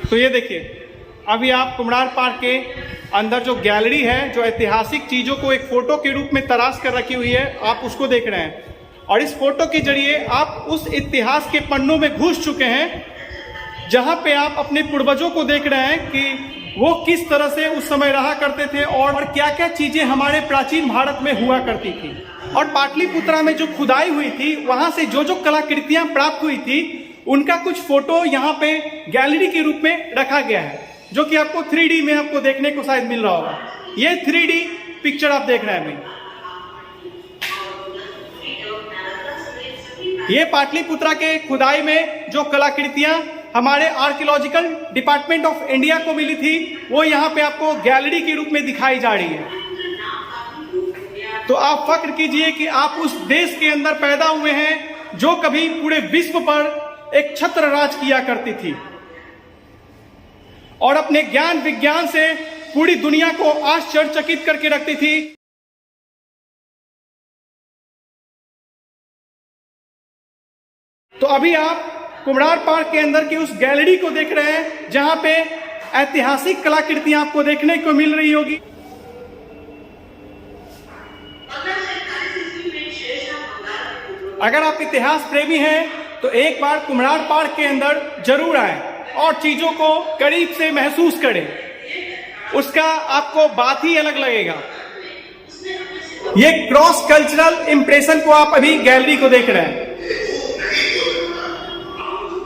तो ये देखिए, अभी आप कुम्हरार पार्क के अंदर जो गैलरी है, जो ऐतिहासिक चीजों को एक फोटो के रूप में तराश कर रखी हुई है, आप उसको देख रहे हैं। और इस फोटो के जरिए आप उस इतिहास के पन्नों में घुस चुके हैं, जहां पे आप अपने पूर्वजों को देख रहे हैं कि वो किस तरह से उस समय रहा करते थे और क्या क्या चीजें हमारे प्राचीन भारत में हुआ करती थी। और पाटलिपुत्रा में जो खुदाई हुई थी, वहां से जो जो कलाकृतियां प्राप्त हुई थी, उनका कुछ फोटो यहाँ पे गैलरी के रूप में रखा गया है, जो कि आपको 3D में आपको देखने को शायद मिल रहा होगा। ये 3D पिक्चर आप देख रहे हैं भाई। ये पाटलिपुत्रा के खुदाई में जो कलाकृतियां हमारे आर्कियोलॉजिकल डिपार्टमेंट ऑफ इंडिया को मिली थी, वो यहाँ पे आपको गैलरी के रूप में दिखाई जा रही है। तो आप फख्र कीजिए कि आप उस देश के अंदर पैदा हुए हैं जो कभी पूरे विश्व पर एक छत्र राज किया करती थी और अपने ज्ञान विज्ञान से पूरी दुनिया को आश्चर्यचकित करके रखती थी। तो अभी आप कुम्हरार पार्क के अंदर की उस गैलरी को देख रहे हैं, जहां पे ऐतिहासिक कलाकृतियां आपको देखने को मिल रही होगी। अगर आप इतिहास प्रेमी हैं तो एक बार कुम्हरार पार्क के अंदर जरूर आएं और चीजों को करीब से महसूस करें, उसका आपको बात ही अलग लगेगा। ये क्रॉस कल्चरल इंप्रेशन को आप अभी गैलरी को देख रहे हैं।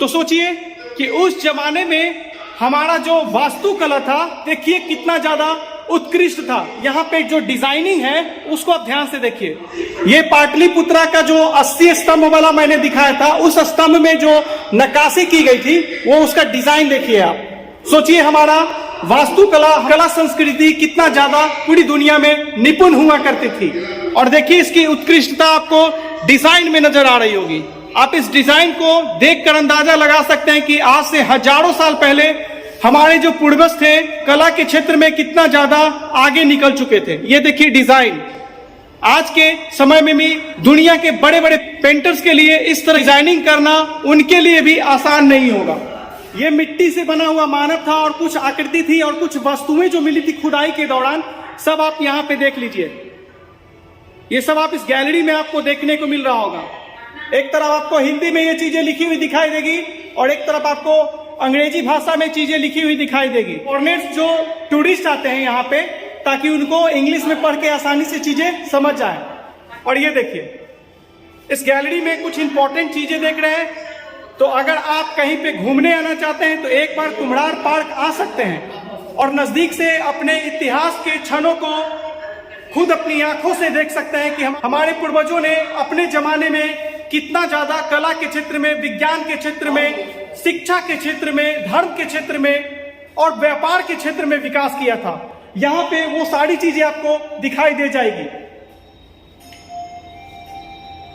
तो सोचिए कि उस जमाने में हमारा जो वास्तुकला था, देखिए कितना ज्यादा उत्कृष्ट था। यहाँ पे जो डिजाइनिंग है उसको आप ध्यान से देखिए। ये पाटलिपुत्रा का जो 80 स्तंभ वाला मैंने दिखाया था, उस स्तंभ में जो नक्काशी की गई थी, वो उसका डिजाइन देखिए आप। सोचिए हमारा वास्तुकला, कला संस्कृति कितना ज्यादा पूरी दुनिया में निपुण हुआ करती थी। और देखिए इसकी उत्कृष्टता आपको डिजाइन में नजर आ रही होगी। आप इस डिजाइन को देखकर अंदाजा लगा सकते हैं कि आज से हजारों साल पहले हमारे जो पूर्वज थे, कला के क्षेत्र में कितना ज्यादा आगे निकल चुके थे। ये देखिए डिजाइन, आज के समय में भी दुनिया के बड़े बड़े पेंटर्स के लिए इस तरह डिजाइनिंग करना उनके लिए भी आसान नहीं होगा। ये मिट्टी से बना हुआ मानव था और कुछ आकृति थी और कुछ वस्तुएं जो मिली थी खुदाई के दौरान, सब आप यहाँ पे देख लीजिए। ये सब आप इस गैलरी में आपको देखने को मिल रहा होगा। एक तरफ आपको हिंदी में ये चीजें लिखी हुई दिखाई देगी और एक तरफ आपको अंग्रेजी भाषा में चीजें लिखी हुई दिखाई देगी। फॉरेनर्स जो टूरिस्ट आते हैं यहाँ पे, ताकि उनको इंग्लिश में पढ़ के आसानी से चीजें समझ जाए। और ये देखिए, इस गैलरी में कुछ इंपॉर्टेंट चीजें देख रहे हैं। तो अगर आप कहीं पे घूमने आना चाहते हैं तो एक बार कुम्हरार पार्क आ सकते हैं और नजदीक से अपने इतिहास के क्षणों को खुद अपनी आंखों से देख सकते हैं कि हमारे पूर्वजों ने अपने जमाने में कितना ज्यादा कला के क्षेत्र में, विज्ञान के क्षेत्र में, शिक्षा के क्षेत्र में, धर्म के क्षेत्र में और व्यापार के क्षेत्र में विकास किया था। यहाँ पे वो सारी चीजें आपको दिखाई दे जाएगी।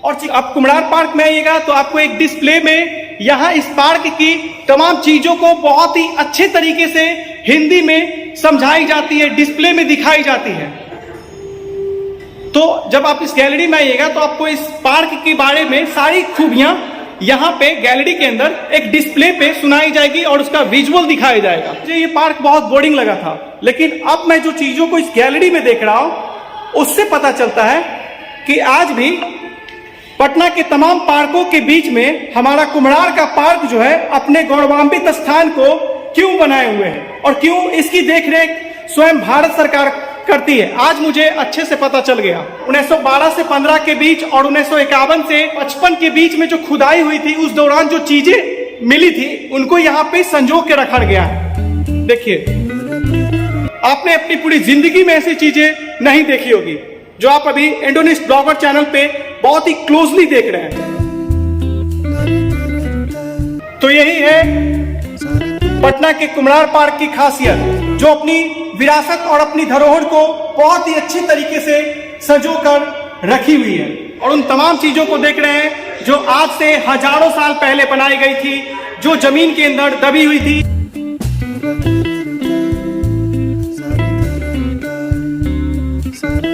और आप कुम्हरार पार्क में आइएगा तो आपको एक डिस्प्ले में यहाँ इस पार्क की तमाम चीजों को बहुत ही अच्छे तरीके से हिंदी में समझाई जाती है, डिस्प्ले में दिखाई जाती है। तो जब आप इस गैलरी में आइएगा तो आपको इस पार्क के बारे में सारी खूबियां यहाँ पे गैलरी के अंदर एक डिस्प्ले पे सुनाई जाएगी और उसका विजुअल दिखाया जाएगा। मुझे ये पार्क बहुत बोरिंग लगा था, लेकिन अब मैं जो चीजों को इस गैलरी में देख रहा हूं उससे पता चलता है कि आज भी पटना के तमाम पार्कों के बीच में हमारा कुम्हरार का पार्क जो है अपने गौरवान्वित स्थान को क्यों बनाए हुए है और क्यों इसकी देखरेख स्वयं भारत सरकार करती है, आज मुझे अच्छे से पता चल गया। 1912 से 15 के बीच और 1951 से 55 के बीच में जो खुदाई हुई थी, उस दौरान जो चीजें मिली थी उनको यहाँ पे संजो के रखा गया है। देखिए, आपने अपनी पूरी जिंदगी में ऐसी चीजें नहीं देखी होगी जो आप अभी इंडोनेस्ट ब्लॉगर चैनल पे बहुत ही क्लोजली देख रहे हैं। तो यही है पटना के कुम्हरार पार्क की खासियत, जो अपनी विरासत और अपनी धरोहर को बहुत ही अच्छी तरीके से संजोकर रखी हुई है। और उन तमाम चीजों को देख रहे हैं जो आज से हजारों साल पहले बनाई गई थी, जो जमीन के अंदर दबी हुई थी।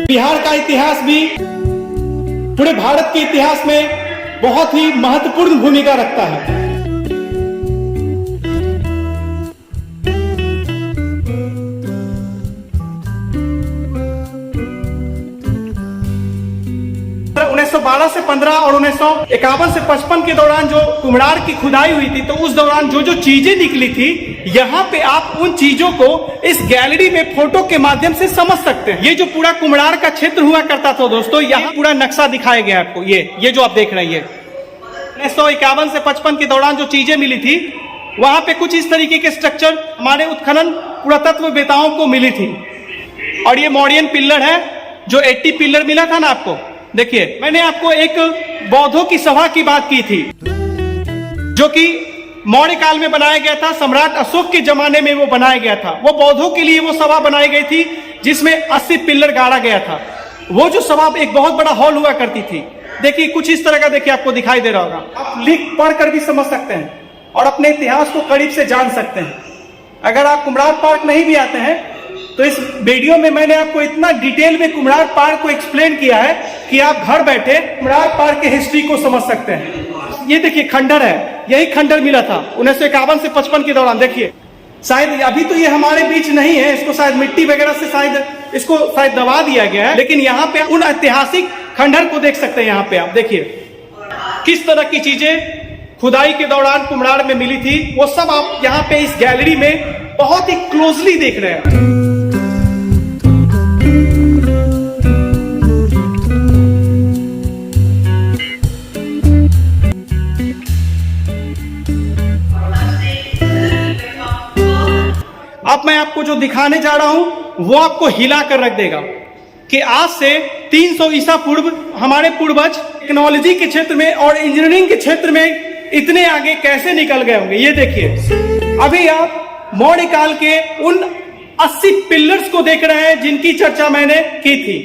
बिहार का इतिहास भी पूरे भारत के इतिहास में बहुत ही महत्वपूर्ण भूमिका रखता है। 1912 से 15 और 1951 से 55 के दौरान जो कुम्हरार की खुदाई हुई थी, तो उस दौरान जो जो चीजें निकली थी, यहाँ पे आप उन चीजों को इस गैलरी में फोटो के माध्यम से समझ सकते हैं। ये जो पूरा कुम्हरार का क्षेत्र हुआ करता था दोस्तों, यहाँ पूरा नक्शा दिखाया गया है आपको। ये जो आप देख रहे हैं, 1951 से 55 के दौरान जो चीजें मिली थी, वहां पे कुछ इस तरीके के स्ट्रक्चर हमारे उत्खनन पुरातत्ववेताओं को मिली थी। और ये मौर्यन पिल्लर है, जो 80 पिल्लर मिला था ना आपको। देखिए, मैंने आपको एक बौद्धों की सभा की बात की थी, जो कि मौर्य काल में बनाया गया था। सम्राट अशोक के जमाने में वो बनाया गया था। वो बौद्धों के लिए वो सभा बनाई गई थी, जिसमें 80 पिल्लर गाड़ा गया था। वो जो सभा एक बहुत बड़ा हॉल हुआ करती थी। देखिए, कुछ इस तरह का देखिए आपको दिखाई दे रहा होगा। आप लिख पढ़ कर भी समझ सकते हैं और अपने इतिहास को करीब से जान सकते हैं। अगर आप कुम्हरार पार्क नहीं भी आते हैं, तो इस वीडियो में मैंने आपको इतना डिटेल में कुम्हरार पार्क को एक्सप्लेन किया है कि आप घर बैठे कुम्हरार पार्क के हिस्ट्री को समझ सकते हैं। ये देखिए खंडर है, यही खंडर मिला था 1951 से 55 के दौरान। देखिए, शायद अभी तो ये हमारे बीच नहीं है, इसको शायद मिट्टी वगैरह से शायद दबा दिया गया है, लेकिन यहाँ पे उन ऐतिहासिक खंडर को देख सकते हैं। यहाँ पे आप देखिए किस तरह की चीजें खुदाई के दौरान कुम्हरार में मिली थी, वो सब आप यहाँ पे इस गैलरी में बहुत ही क्लोजली देख रहे हैं। अब मैं आपको जो दिखाने जा रहा हूं, वो आपको हिला कर रख देगा कि आज से 300 ईसा पूर्व हमारे पूर्वज टेक्नोलॉजी के क्षेत्र में और इंजीनियरिंग के क्षेत्र में इतने आगे कैसे निकल गए होंगे। ये देखिए, अभी आप मौर्य काल के उन 80 पिलर्स को देख रहे हैं, जिनकी चर्चा मैंने की थी।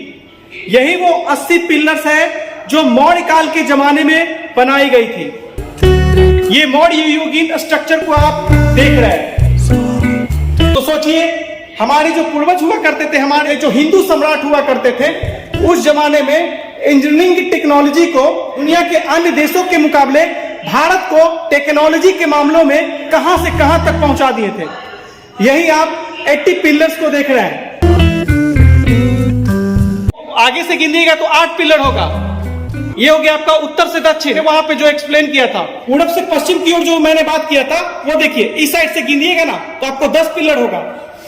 यही वो 80 पिलर्स है जो मौर्य काल के जमाने में बनाई गई थी। ये मौर्य युगीन स्ट्रक्चर को आप देख रहे हैं। तो सोचिए, हमारे जो पूर्वज हुआ करते थे, हमारे जो हिंदू सम्राट हुआ करते थे, उस जमाने में इंजीनियरिंग की टेक्नोलॉजी को दुनिया के अन्य देशों के मुकाबले भारत को टेक्नोलॉजी के मामलों में कहां से कहां तक पहुंचा दिए थे। यही आप 80 पिलर्स को देख रहे हैं। आगे से गिनिएगा तो 8 पिलर होगा। ये हो गया आपका उत्तर से दक्षिण, वहां पे जो एक्सप्लेन किया था। पूरब से पश्चिम की ओर जो मैंने बात किया था, वो देखिए, इस साइड से गिनिएगा ना तो आपको 10 पिलर होगा,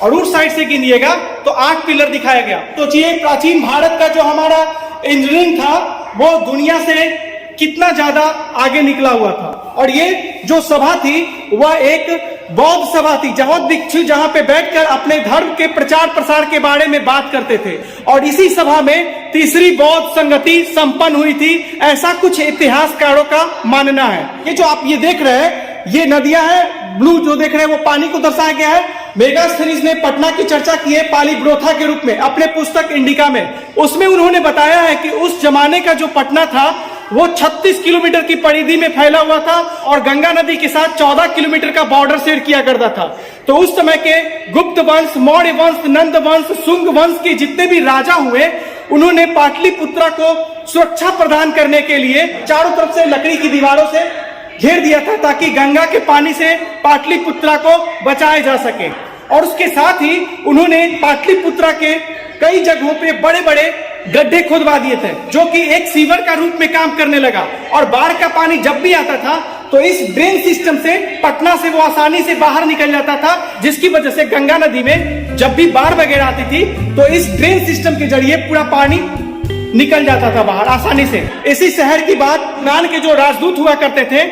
और उस साइड से गिनिएगा तो 8 पिलर दिखाया गया। तो सोचिए, प्राचीन भारत का जो हमारा इंजीनियरिंग था, वो दुनिया से कितना ज्यादा आगे निकला हुआ था। और ये जो सभा थी, वह एक बौद्ध सभा थी, जहां भिक्षु जहां पे बैठकर अपने धर्म के प्रचार प्रसार के बारे में बात करते थे। और इसी सभा में तीसरी बौद्ध संगति संपन्न हुई थी, ऐसा कुछ इतिहासकारों का मानना है। ये जो आप ये देख रहे हैं, ये नदियां हैं, ब्लू जो देख रहे हैं वो पानी को दर्शाया गया है। मेगास्थनीज ने पटना की चर्चा की है पालीब्रोथा के रूप में अपने पुस्तक इंडिका में। उसमें उन्होंने बताया है कि उस जमाने का जो पटना था, वो 36 किलोमीटर की परिधि में फैला हुआ था और गंगा नदी के साथ 14 किलोमीटर का बॉर्डर शेयर किया करता था। तो उस समय के गुप्त वंश, मौर्य वंश, नंद वंश, शुंग वंश के जितने भी राजा हुए, उन्होंने पाटलिपुत्रा को सुरक्षा प्रदान करने के लिए चारों तरफ से लकड़ी की दीवारों से घेर दिया था, ताकि गंगा के पानी से पाटलिपुत्रा को बचाया जा सके। और उसके साथ ही उन्होंने पाटलिपुत्रा के कई जगहों पे बड़े बड़े गड्ढे खोदवा दिए थे, जो कि एक सीवर का रूप में काम करने लगा। और बाढ़ का पानी जब भी आता था, तो इस ड्रेन सिस्टम से पटना से वो आसानी से बाहर निकल जाता था, जिसकी वजह से गंगा नदी में जब भी बाढ़ वगैरह आती थी, तो इस ड्रेन सिस्टम के जरिए पूरा पानी निकल जाता था बाहर आसानी से। इसी शहर की बात यूनान के जो राजदूत हुआ करते थे,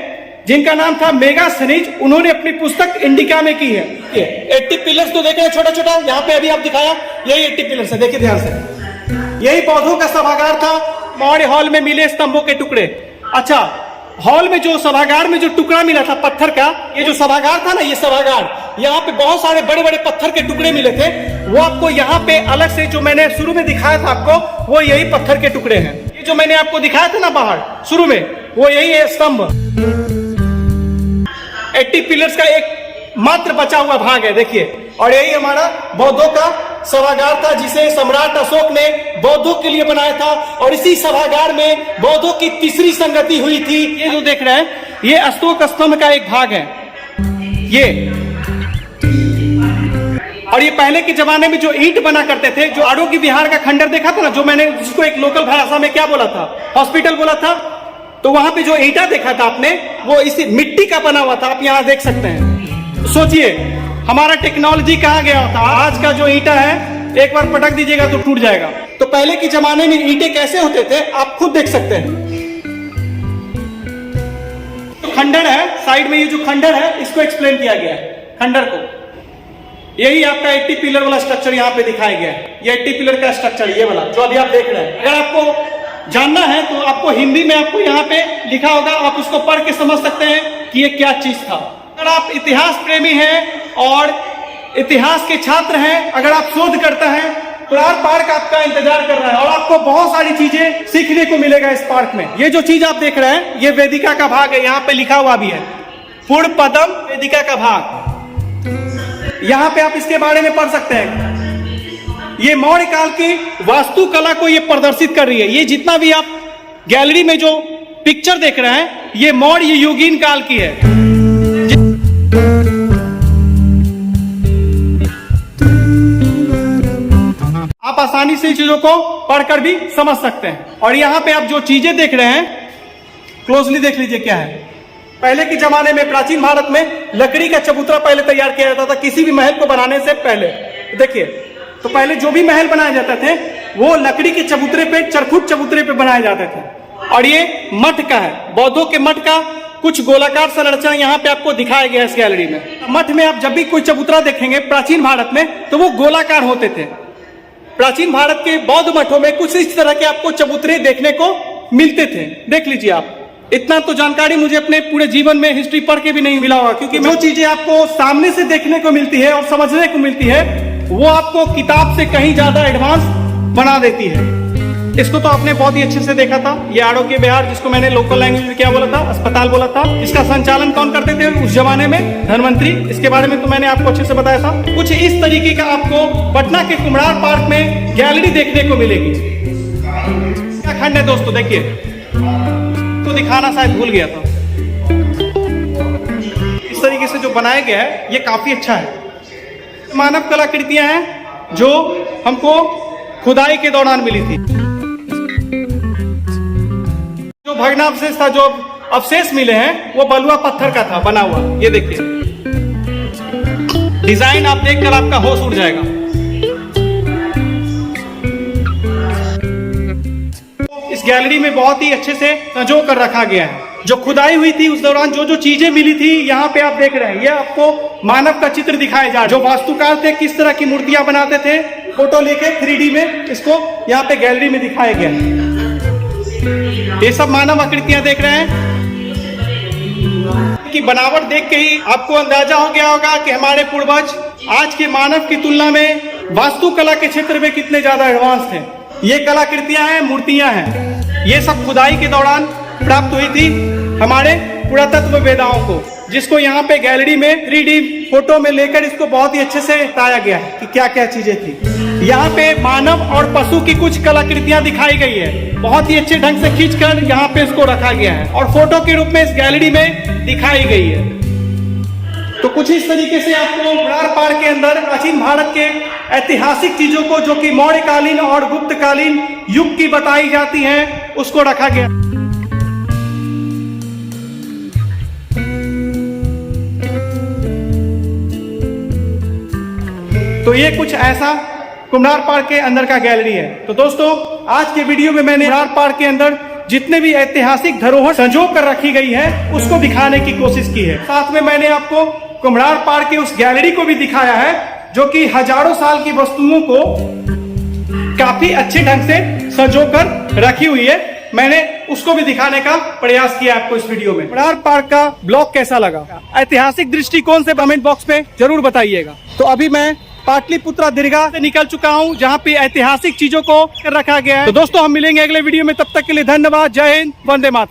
जिनका नाम था मेगास्थनीज, उन्होंने अपनी पुस्तक इंडिका में की है। 80 पिलर्स तो देखे छोटा छोटा, यहाँ पे अभी आप दिखाया, यही 80 पिलर्स है, देखिए ध्यान से। यही बौद्धों का सभागार था। मौर्य हॉल में मिले स्तंभों के टुकड़े। अच्छा, हॉल में जो सभागार में जो टुकड़ा मिला था पत्थर का, ये जो सभागार था ना, ये सभागार, यहाँ पे बहुत सारे बड़े बड़े पत्थर के टुकड़े मिले थे। वो आपको यहाँ पे अलग से, जो मैंने शुरू में दिखाया था आपको, वो यही पत्थर के टुकड़े हैं। ये जो मैंने आपको दिखाया था ना बाहर शुरू में, वो यही है स्तंभ। 80 पिलर्स का एक मात्र बचा हुआ भाग है, देखिए। और यही हमारा बौद्धों का सभागार था, जिसे सम्राट अशोक ने बौद्धों के लिए बनाया था। और इसी सभागार में बौद्धों की तीसरी संगति हुई थी। ये जो देख रहे हैं, ये अशोक स्तंभ का एक भाग है। ये और ये पहले के जमाने में जो ईंट बना करते थे, जो आरोग्य विहार का खंडर देखा था ना, जो मैंने जिसको एक लोकल भाषा में क्या बोला था, हॉस्पिटल बोला था, तो वहां पे जो ईंटा देखा था आपने, वो इसी मिट्टी का बना हुआ था। आप यहाँ देख सकते हैं। सोचिए हमारा टेक्नोलॉजी कहाँ गया होता। आज का जो ईंटा है एक बार पटक दीजिएगा तो टूट जाएगा। तो पहले के जमाने में ईंटे कैसे होते थे आप खुद देख सकते हैं। तो खंडर है साइड में, ये जो खंडर है इसको एक्सप्लेन किया गया है। खंडर को यही आपका 80 पिलर वाला स्ट्रक्चर यहाँ पे दिखाया गया है। ये 80 पिलर का स्ट्रक्चर ये वाला जो अभी आप देख रहे हैं। अगर आपको जानना है तो आपको हिंदी में आपको यहाँ पे लिखा होगा, आप उसको पढ़ के समझ सकते हैं कि ये क्या चीज था। अगर आप इतिहास प्रेमी हैं और इतिहास के छात्र हैं, अगर आप शोध करते हैं, कोणार्क पार्क आपका इंतजार कर रहा है और आपको बहुत सारी चीजें सीखने को मिलेगा इस पार्क में। ये जो चीज आप देख रहे हैं ये वेदिका का भाग है, यहाँ पे लिखा हुआ भी है पूर्ण पदम वेदिका का भाग। यहाँ पे आप इसके बारे में पढ़ सकते हैं। ये मौर्य काल की वास्तुकला को ये प्रदर्शित कर रही है। ये जितना भी आप गैलरी में जो पिक्चर देख रहे हैं ये मौर्य युगीन काल की है। आप आसानी से चीजों को पढ़कर भी समझ सकते हैं। और यहाँ पे आप जो चीजें देख रहे हैं क्लोजली देख लीजिए क्या है। पहले के जमाने में प्राचीन भारत में लकड़ी का चबूतरा पहले तैयार किया जाता था किसी भी महल को बनाने से पहले। देखिए तो पहले जो भी महल बनाए जाते थे वो लकड़ी के चबूतरे पे, चरखुट चबूतरे पे बनाए जाते थे। और ये मठ का है, बौद्धों के मठ का कुछ गोलाकार संरचना यहाँ पे आपको दिखाया गया है इस गैलरी में। मठ में आप जब भी कोई चबूतरा देखेंगे प्राचीन भारत में तो वो गोलाकार होते थे। प्राचीन भारत के बौद्ध मठों में कुछ इस तरह के आपको चबूतरे देखने को मिलते थे। देख लीजिए आप, इतना तो जानकारी मुझे अपने पूरे जीवन में हिस्ट्री पढ़ के भी नहीं मिला होगा, क्योंकि जो चीजें आपको सामने से देखने को मिलती है और समझने को मिलती है वो आपको किताब से कहीं ज्यादा एडवांस बना देती है। इसको तो आपने बहुत ही अच्छे से देखा था। ये आरोग्य विहार, जिसको मैंने लोकल लैंग्वेज में क्या बोला था, अस्पताल बोला था, इसका संचालन कौन करते थे उस जमाने में? धनवंतरी। इसके बारे में तो मैंने आपको अच्छे से बताया था। कुछ इस तरीके का आपको पटना के कोणार्क पार्क में गैलरी देखने को मिलेगी। क्या खंड है दोस्तों, देखिए तो दिखाना शायद भूल गया था। इस तरीके से जो बनाया गया है ये काफी अच्छा है। मानव कलाकृतियां हैं जो हमको खुदाई के दौरान मिली थी। जो भग्नावशेष था, जो अवशेष मिले हैं वो बलुआ पत्थर का था बना हुआ। ये देखिए डिजाइन आप देखकर आपका होश उड़ जाएगा। इस गैलरी में बहुत ही अच्छे से संजो कर रखा गया है। जो खुदाई हुई थी उस दौरान जो जो चीजें मिली थी यहाँ पे आप देख रहे हैं। ये आपको मानव का चित्र दिखाया जा रहा है। जो वास्तुकार थे किस तरह की मूर्तियां बनाते थे, फोटो लेके 3D में इसको यहाँ पे गैलरी में दिखाया गया है। ये सब मानव आकृतियां देख रहे हैं कि बनावट देख के ही आपको अंदाजा हो गया होगा कि हमारे पूर्वज आज के मानव की तुलना में वास्तुकला के क्षेत्र में कितने ज्यादा एडवांस थे। ये कलाकृतियां हैं, मूर्तियां हैं, ये सब खुदाई के दौरान प्राप्त हुई थी हमारे पुरातत्व वेदाओं को, जिसको यहाँ पे गैलरी में 3D फोटो में लेकर इसको बहुत ही अच्छे से बताया गया है कि क्या क्या चीजें थी। यहाँ पे मानव और पशु की कुछ कलाकृतियां दिखाई गई है, बहुत ही अच्छे ढंग से खींचकर यहाँ पे इसको रखा गया है और फोटो के रूप में इस गैलरी में दिखाई गई है। तो कुछ इस तरीके से आपको कोणार्क पार्क के अंदर प्राचीन भारत के ऐतिहासिक चीजों को, जो कि मौर्यकालीन और गुप्तकालीन युग की बताई जाती हैं, उसको रखा गया। तो ये कुछ ऐसा कोणार्क पार्क के अंदर का गैलरी है। तो दोस्तों आज के वीडियो में मैंने कोणार्क पार्क के अंदर जितने भी ऐतिहासिक धरोहर संजो कर रखी गई है उसको दिखाने की कोशिश की है। साथ में मैंने आपको कोणार्क पार्क के उस गैलरी को भी दिखाया है जो कि हजारों साल की वस्तुओं को काफी अच्छे ढंग से संजो कर रखी हुई है। मैंने उसको भी दिखाने का प्रयास किया आपको इस वीडियो में। कोणार्क पार्क का ब्लॉग कैसा लगा, ऐतिहासिक दृष्टिकोण से कमेंट बॉक्स में जरूर बताइएगा। तो अभी मैं पाटलिपुत्रा दीर्घा से निकल चुका हूँ जहाँ पे ऐतिहासिक चीजों को रखा गया है। तो दोस्तों हम मिलेंगे अगले वीडियो में, तब तक के लिए धन्यवाद। जय हिंद, वंदे मातरम।